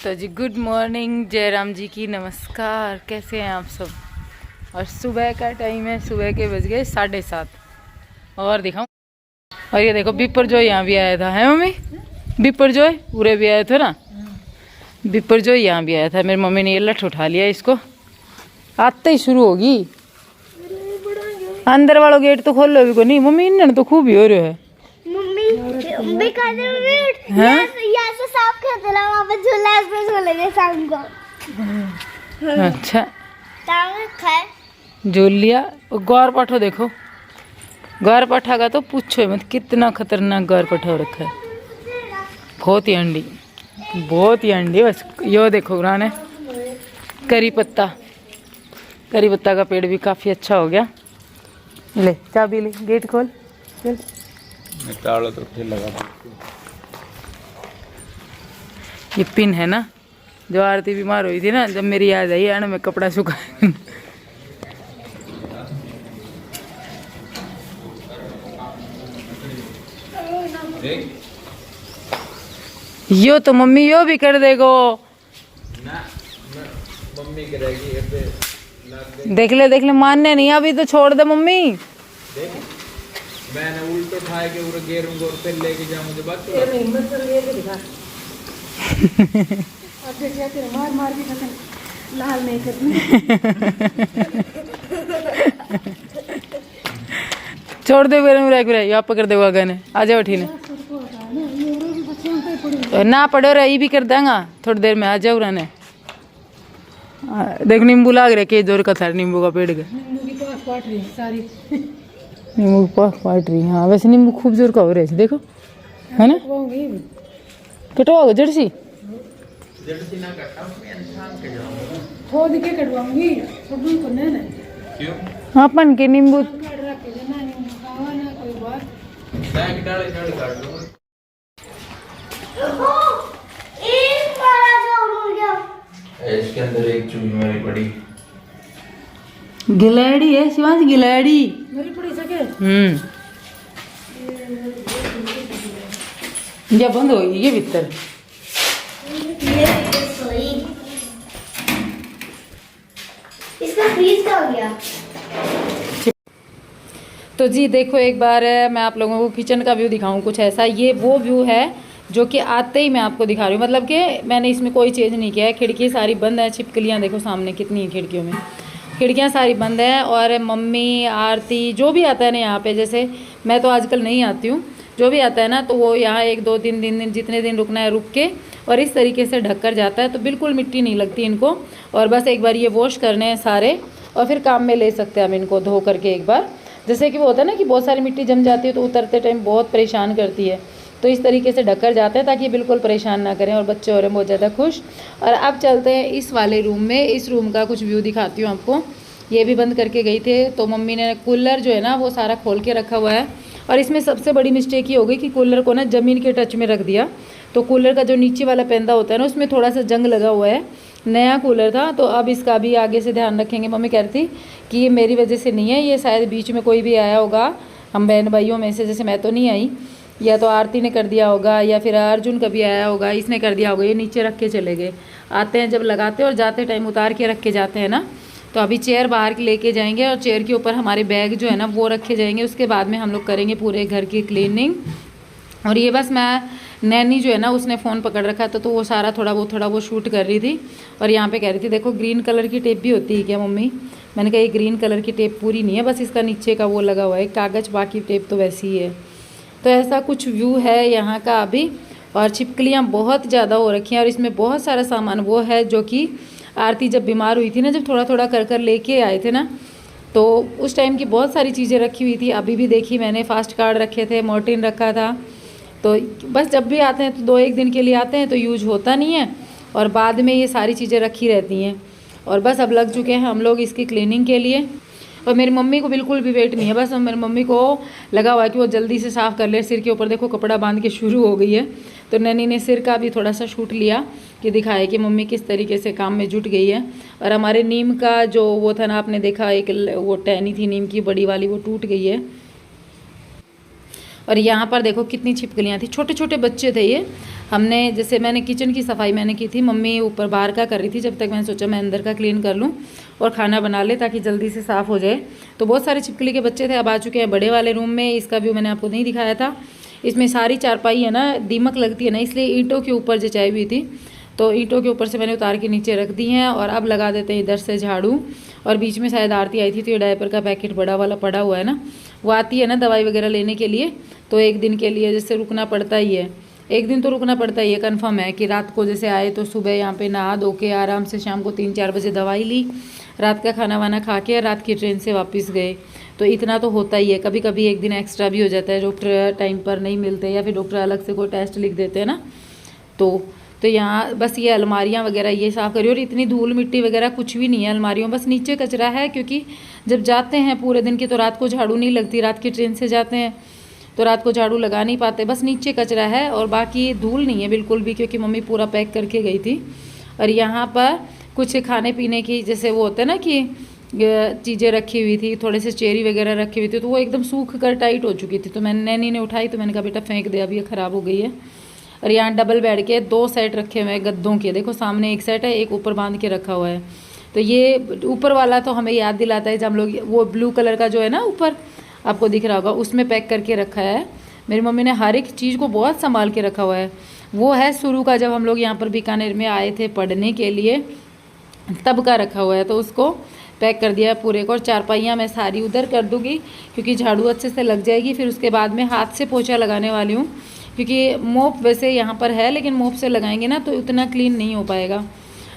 तो जी good morning, Jairam जी की नमस्कार। कैसे हैं आप सब? और सुबह का टाइम है, सुबह के बज गए 7:30। और दिखाऊं, और ये देखो बिपर जो यहाँ भी आया था, है मम्मी? बिपर जो पूरे भी आए थे ना, बिपर जो यहाँ भी आया था। मेरी मम्मी ने ये लठ उठा लिया, इसको आते ही शुरू होगी। अंदर वाला गेट तो खोल लो भी को नहीं मम्मी, इन तो खूब ही हो रहा है अच्छा झूल लिया। गौर पठो देखो, गौर पठा का तो पूछो मत, कितना खतरनाक गौर पठा हो रखा है। बहुत ही अंडी, बहुत ही अंडी। बस यो देखो उन्होंने करी पत्ता, करी पत्ता का पेड़ भी काफ़ी अच्छा हो गया। ले चाबी ले, गेट खोल चल। तो फिर लगा ये पिन है ना, जो आरती बीमार हुई थी ना, जब मेरी याद आई है ना, मैं कपड़ा सूखा यो तो मम्मी यो भी कर देगो ना, मम्मी करेगी। देख ले मानने नहीं, अभी तो छोड़ दे मम्मी। देख मैंने उल्टो उठाए के उरे गेर गोर पे लेके जा, मुझे बात तो हिम्मत कर लेके दिखा। अब देखिए तेरे मार भी खत्म, लाल नहीं करनी। छोड़ दे मेरे यहाँ पकड़ देगा गने, आ जाओ ठीक है ना, पड़ो रहा, ये भी कर देगा थोड़ी देर में, आ जाओ रहने। देख नींबू लाग रहे के जोर का था, नींबू का पेड़ का, नींबू की पास पाट रही सारी, नींबू की पास पाट रही। हाँ वैसे नींबू खूब जोर का हो रहे देखो, है ना? कटवाओगे जड़ सी ना कटा मैं इंसान के जाऊंगा। खोद के कटवाऊंगी छोड़ूं को नहीं ना। क्यों? अपन के नींबू काट रख के देना, नींबू खावा ना कोई बात। बैग डाले काट लो। इसके अंदर एक चूही मेरी पड़ी, गिलैड़ी है शिवांश, गिलैड़ी मेरी पड़ी सके। या बंद हो गई ये भीतर। इसका फ्रीज का हो गया। तो जी देखो, एक बार मैं आप लोगों को किचन का व्यू दिखाऊं कुछ ऐसा। ये वो व्यू है जो कि आते ही मैं आपको दिखा रही हूँ, मतलब कि मैंने इसमें कोई चेंज नहीं किया है। खिड़की सारी बंद है, छिपकलियाँ देखो सामने कितनी है खिड़कियों में, खिड़कियाँ सारी बंद है। और मम्मी, आरती, जो भी आता है ना यहाँ पे, जैसे मैं तो आजकल नहीं आती हूँ, जो भी आता है ना तो वो यहाँ 1 2 3 दिन जितने दिन रुकना है रुक के, और इस तरीके से ढक कर जाता है, तो बिल्कुल मिट्टी नहीं लगती इनको। और बस एक बार ये वॉश करने हैं सारे, और फिर काम में ले सकते हैं हम इनको धो करके एक बार। जैसे कि वो होता है ना कि बहुत सारी मिट्टी जम जाती है तो उतरते टाइम बहुत परेशान करती है, तो इस तरीके से ढककर जाते हैं ताकि बिल्कुल परेशान ना करें। और बच्चे हो रहे हैं बहुत ज़्यादा खुश। और अब चलते हैं इस वाले रूम में, इस रूम का कुछ व्यू दिखाती हूँ आपको। ये भी बंद करके गई थे, तो मम्मी ने कूलर जो है ना वो सारा खोल के रखा हुआ है। और इसमें सबसे बड़ी मिस्टेक ये हो गई कि कूलर को ना ज़मीन के टच में रख दिया, तो कूलर का जो नीचे वाला पेंदा होता है ना उसमें थोड़ा सा जंग लगा हुआ है। नया कूलर था, तो अब इसका भी आगे से ध्यान रखेंगे। मम्मी कह रही थी कि ये मेरी वजह से नहीं है, ये शायद बीच में कोई भी आया होगा हम बहन भाइयों में से, जैसे मैं तो नहीं आई, या तो आरती ने कर दिया होगा, या फिर अर्जुन कभी आया होगा, इसने कर दिया होगा। ये नीचे रख के चले गए, आते हैं जब लगाते हैं और जाते टाइम उतार के रख के जाते हैं ना। तो अभी चेयर बाहर लेके जाएंगे और चेयर के ऊपर हमारे बैग जो है ना वो रखे जाएंगे। उसके बाद में हम लोग करेंगे पूरे घर की क्लीनिंग। और ये बस मैं, नैनी जो है ना उसने फ़ोन पकड़ रखा था, तो वो सारा थोड़ा वो शूट कर रही थी। और यहाँ पे कह रही थी देखो ग्रीन कलर की टेप भी होती है क्या मम्मी? मैंने कहा ये ग्रीन कलर की टेप पूरी नहीं है, बस इसका नीचे का वो लगा हुआ है कागज़, बाकी टेप तो वैसी ही है। तो ऐसा कुछ व्यू है यहाँ का अभी। और छिपकलियाँ बहुत ज़्यादा हो रखी हैं, और इसमें बहुत सारा सामान वो है जो कि आरती जब बीमार हुई थी ना, जब थोड़ा थोड़ा कर लेके आए थे ना, तो उस टाइम की बहुत सारी चीज़ें रखी हुई थी। अभी भी देखी मैंने, फास्ट कार्ड रखे थे, मॉर्टिन रखा था। तो बस जब भी आते हैं तो 2-1 दिन के लिए आते हैं, तो यूज होता नहीं है, और बाद में ये सारी चीज़ें रखी रहती हैं। और बस अब लग चुके हैं हम लोग इसकी क्लीनिंग के लिए। और मेरी मम्मी को बिल्कुल भी वेट नहीं है, बस मेरी मम्मी को लगा हुआ है कि वो जल्दी से साफ़ कर ले। सिर के ऊपर देखो कपड़ा बांध के शुरू हो गई है, तो नैनी ने सिर का भी थोड़ा सा शूट लिया कि दिखाए कि मम्मी किस तरीके से काम में जुट गई है। और हमारे नीम का जो वो था ना, आपने देखा एक वो टहनी थी नीम की बड़ी वाली, वो टूट गई है। और यहाँ पर देखो कितनी छिपकलियाँ थी, छोटे छोटे बच्चे थे ये, हमने जैसे मैंने किचन की सफाई मैंने की थी, मम्मी ऊपर बाहर का कर रही थी, जब तक मैंने सोचा मैं अंदर का क्लीन कर लूँ और खाना बना ले ताकि जल्दी से साफ़ हो जाए। तो बहुत सारे छिपकली के बच्चे थे, अब आ चुके हैं बड़े वाले रूम में। इसका व्यू मैंने आपको नहीं दिखाया था। इसमें सारी चारपाई है ना, दीमक लगती है ना, इसलिए ईंटों के ऊपर जचाई हुई थी, तो ईंटों के ऊपर से मैंने उतार के नीचे रख दी हैं। और अब लगा देते हैं इधर से झाड़ू। और बीच में शायद आरती आई थी, तो ये डायपर का पैकेट बड़ा वाला पड़ा हुआ है ना, वो आती है ना दवाई वगैरह लेने के लिए, तो एक दिन के लिए जैसे रुकना पड़ता ही है, एक दिन तो रुकना पड़ता ही है, कन्फर्म है कि रात को जैसे आए तो सुबह यहाँ पे नहा धो के आराम से शाम को 3-4 बजे दवाई ली, रात का खाना वाना खा के रात की ट्रेन से वापस गए। तो इतना तो होता ही है। कभी कभी एक दिन एक्स्ट्रा भी हो जाता है, डॉक्टर टाइम पर नहीं मिलते या फिर डॉक्टर अलग से कोई टेस्ट लिख देते हैं ना। तो यहाँ बस ये अलमारियाँ वगैरह ये साफ़ करिए। और इतनी धूल मिट्टी वगैरह कुछ भी नहीं है अलमारियों, बस नीचे कचरा है, क्योंकि जब जाते हैं पूरे दिन की तो रात को झाड़ू नहीं लगती, रात की ट्रेन से जाते हैं तो रात को झाड़ू लगा नहीं पाते, बस नीचे कचरा है और बाकी धूल नहीं है बिल्कुल भी, क्योंकि मम्मी पूरा पैक करके गई थी। और यहाँ पर कुछ खाने पीने की जैसे वो होता है ना कि चीज़ें रखी हुई थी, थोड़े से चेरी वगैरह रखी हुई थी, तो वो एकदम सूख कर टाइट हो चुकी थी। तो मैंने नैनी ने उठाई, तो मैंने कहा बेटा फेंक दे, अब ये ख़राब हो गई है। और यहाँ डबल बेड के 2 सेट रखे हुए हैं गद्दों के, देखो सामने एक सेट है, एक ऊपर बांध के रखा हुआ है। तो ये ऊपर वाला तो हमें याद दिलाता है जब हम लोग वो ब्लू कलर का जो है ना ऊपर आपको दिख रहा होगा, उसमें पैक करके रखा है। मेरी मम्मी ने हर एक चीज़ को बहुत संभाल के रखा हुआ है। वो है शुरू का, जब हम लोग यहाँ पर बीकानेर में आए थे पढ़ने के लिए, तब का रखा हुआ है, तो उसको पैक कर दिया पूरे को। और चारपाइयाँ मैं सारी उधर कर दूँगी, क्योंकि झाड़ू अच्छे से लग जाएगी। फिर उसके बाद में हाथ से पोछा लगाने वाली हूँ, क्योंकि मोप वैसे यहाँ पर है, लेकिन मोप से लगाएंगे ना तो उतना क्लीन नहीं हो पाएगा।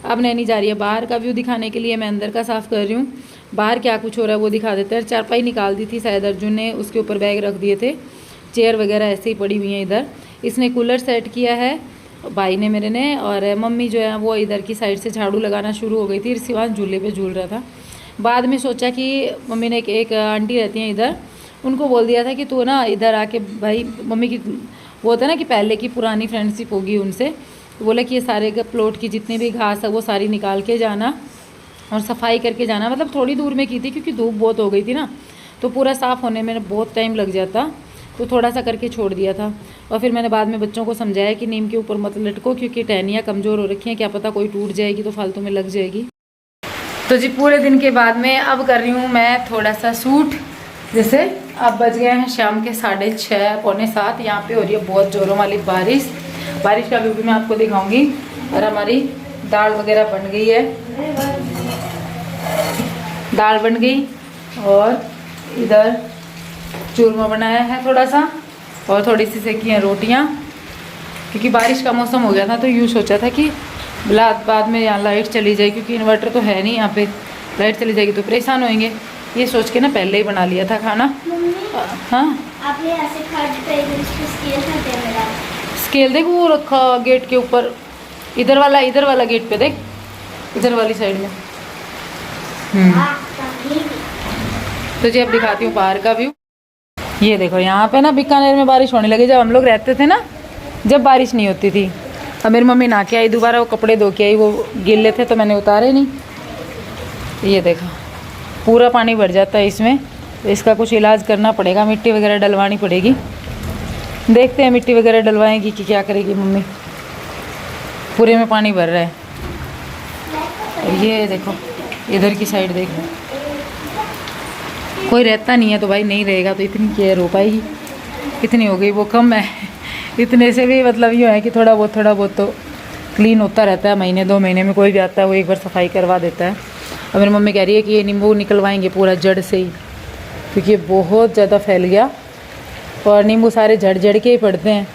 अब नैनी जा रही है बाहर का व्यू दिखाने के लिए, मैं अंदर का साफ़ कर रही हूँ। बाहर क्या कुछ हो रहा है वो दिखा देते हैं। चारपाई निकाल दी थी शायद अर्जुन ने, उसके ऊपर बैग रख दिए थे, चेयर वगैरह ऐसे ही पड़ी हुई हैं इधर। इसने कूलर सेट किया है भाई ने मेरे ने, और मम्मी जो है वो इधर की साइड से झाड़ू लगाना शुरू हो गई थी। शिवान झूले पे झूल रहा था। बाद में सोचा कि मम्मी ने एक आंटी रहती हैं इधर, उनको बोल दिया था कि तू ना इधर आके, भाई मम्मी की वो होता है ना कि पहले की पुरानी फ्रेंडशिप होगी उनसे, तो बोला कि ये सारे प्लॉट की जितनी भी घास है वो सारी निकाल के जाना और सफाई करके जाना। मतलब थोड़ी दूर में की थी, क्योंकि धूप बहुत हो गई थी ना, तो पूरा साफ़ होने में बहुत टाइम लग जाता, तो थोड़ा सा करके छोड़ दिया था। और फिर मैंने बाद में बच्चों को समझाया कि नीम के ऊपर मत लटको, क्योंकि टहनियाँ कमज़ोर हो रखी हैं, क्या पता कोई टूट जाएगी तो फालतू में लग जाएगी। तो जी पूरे दिन के बाद में अब कर रही हूँ मैं थोड़ा सा सूट। जैसे अब बज गए हैं शाम के 6:30 पौने 7, यहाँ पे हो रही है बहुत ज़ोरों वाली बारिश। बारिश का व्यू भी मैं आपको दिखाऊंगी। और हमारी दाल वगैरह बन गई है, दाल बन गई, और इधर चूरमा बनाया है थोड़ा सा, और थोड़ी सी सेकी हैं रोटियाँ। क्योंकि बारिश का मौसम हो गया था तो यूँ सोचा था कि बाद में यहाँ लाइट चली जाए, क्योंकि इन्वर्टर तो है नहीं यहाँ पे, लाइट चली जाएगी तो परेशान होएंगे, ये सोच के ना पहले ही बना लिया था खाना। हाँ आपने ऐसे खट पे स्केल था मेरा, स्केल देख वो रखा गेट के ऊपर, इधर वाला गेट पे देख, इधर वाली साइड में। तो जी अब दिखाती हूँ बाहर का व्यू। ये देखो यहाँ पे ना बीकानेर में बारिश होने लगी। जब हम लोग रहते थे ना, जब बारिश नहीं होती थी, अब मेरी मम्मी नहा के आई दोबारा, वो कपड़े धो के आई, वो गिले थे तो मैंने उतारे नहीं। ये देखो पूरा पानी भर जाता है इसमें, तो इसका कुछ इलाज करना पड़ेगा, मिट्टी वगैरह डलवानी पड़ेगी। देखते हैं मिट्टी वगैरह डलवाएंगी कि क्या करेगी मम्मी। पूरे में पानी भर रहा है। और ये देखो इधर की साइड देख लो, कोई रहता नहीं है तो भाई नहीं रहेगा तो इतनी केयर हो पाएगी। इतनी हो गई वो कम है, इतने से भी मतलब ये है कि थोड़ा बहुत तो क्लीन होता रहता है। महीने 2 महीने में कोई भी आता है वो एक बार सफाई करवा देता है। और मेरी मम्मी कह रही है कि ये नींबू निकलवाएंगे पूरा जड़ से ही, क्योंकि ये बहुत ज़्यादा फैल गया और नींबू सारे झड़ के ही पड़ते हैं।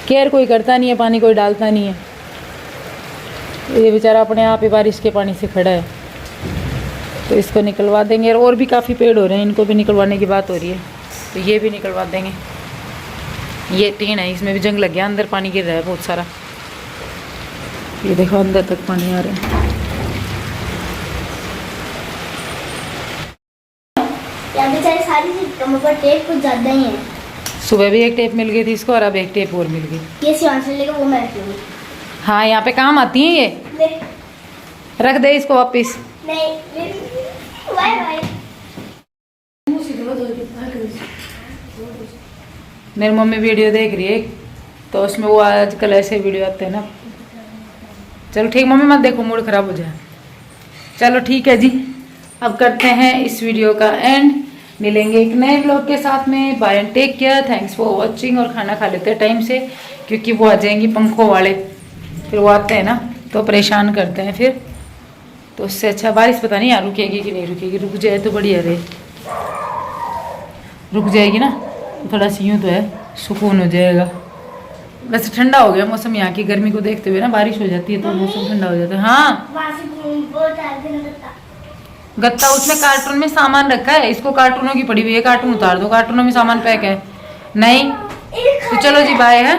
केयर कोई करता नहीं है, पानी कोई डालता नहीं है। ये बेचारा अपने आप ही बारिश के पानी से खड़ा है, तो इसको निकलवा देंगे। और भी काफ़ी पेड़ हो रहे हैं, इनको भी निकलवाने की बात हो रही है, तो ये भी निकलवा देंगे। ये टीन है, इसमें भी जंग लग गया, अंदर पानी गिर रहा है बहुत सारा। ये देखो अंदर तक पानी आ रहा है। यार बेचारी सारी कमर पर टेप कुछ ज़्यादा ही है। सुबह भी एक टेप मिल गई थी इसको, और अब एक टेप और मिल गई। ये सिवान से लेकर वो मैं रखूंगी। हाँ यहाँ पे काम आती हैं ये, रख दे इसको वापिस। नहीं बाय बाय। मेरी मम्मी वीडियो देख रही है, तो उसमें वो आजकल ऐसे वीडियो आते हैं ना। चलो ठीक, मम्मी मत देखो, मूड खराब हो जाए। चलो ठीक है जी, अब करते हैं इस वीडियो का एंड। मिलेंगे एक नए ब्लॉग के साथ में। Bye and take care, thanks for watching. और खाना खा लेते हैं टाइम से, क्योंकि वो आ जाएंगी पंखों वाले, फिर वो आते हैं ना तो परेशान करते हैं फिर। तो उससे अच्छा बारिश पता नहीं यार रुकेगी कि नहीं रुकेगी। रुक जाए तो बढ़िया रहे, रुक जाएगी ना तो थोड़ा सी यूँ तो है सुकून हो जाएगा। वैसे ठंडा हो गया मौसम, यहाँ की गर्मी को देखते हुए ना बारिश हो जाती है तो मौसम ठंडा हो जाता है। हाँ गत्ता, उसमें कार्टून में सामान रखा है, इसको कार्टूनों की पड़ी हुई है, कार्टून उतार दो, कार्टूनों में सामान पैक है। नहीं तो चलो जी बाय है।